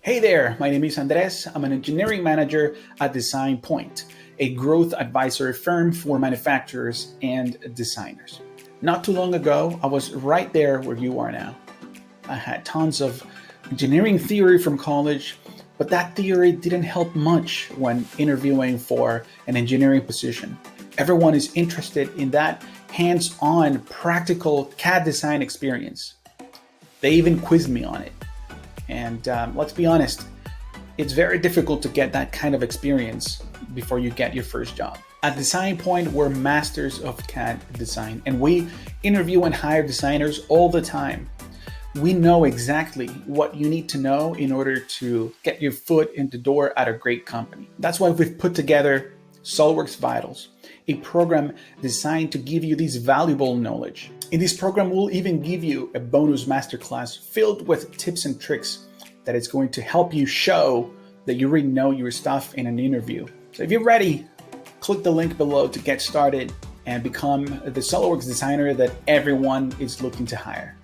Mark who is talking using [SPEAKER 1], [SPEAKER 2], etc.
[SPEAKER 1] Hey there, my name is Andres. I'm an engineering manager at Design Point, a growth advisory firm for manufacturers and designers. Not too long ago, I was right there where you are now. I had tons of engineering theory from college, but that theory didn't help much when interviewing for an engineering position. Everyone is interested in that hands-on practical CAD design experience. They even quizzed me on it. And let's be honest, it's very difficult to get that kind of experience before you get your first job. At Design Point, we're masters of CAD design, and we interview and hire designers all the time. We know exactly what you need to know in order to get your foot in the door at a great company. That's why we've put together SOLIDWORKS Vitals, a program designed to give you this valuable knowledge. In this program, we'll even give you a bonus masterclass filled with tips and tricks that is going to help you show that you really know your stuff in an interview. So if you're ready, click the link below to get started and become the SOLIDWORKS designer that everyone is looking to hire.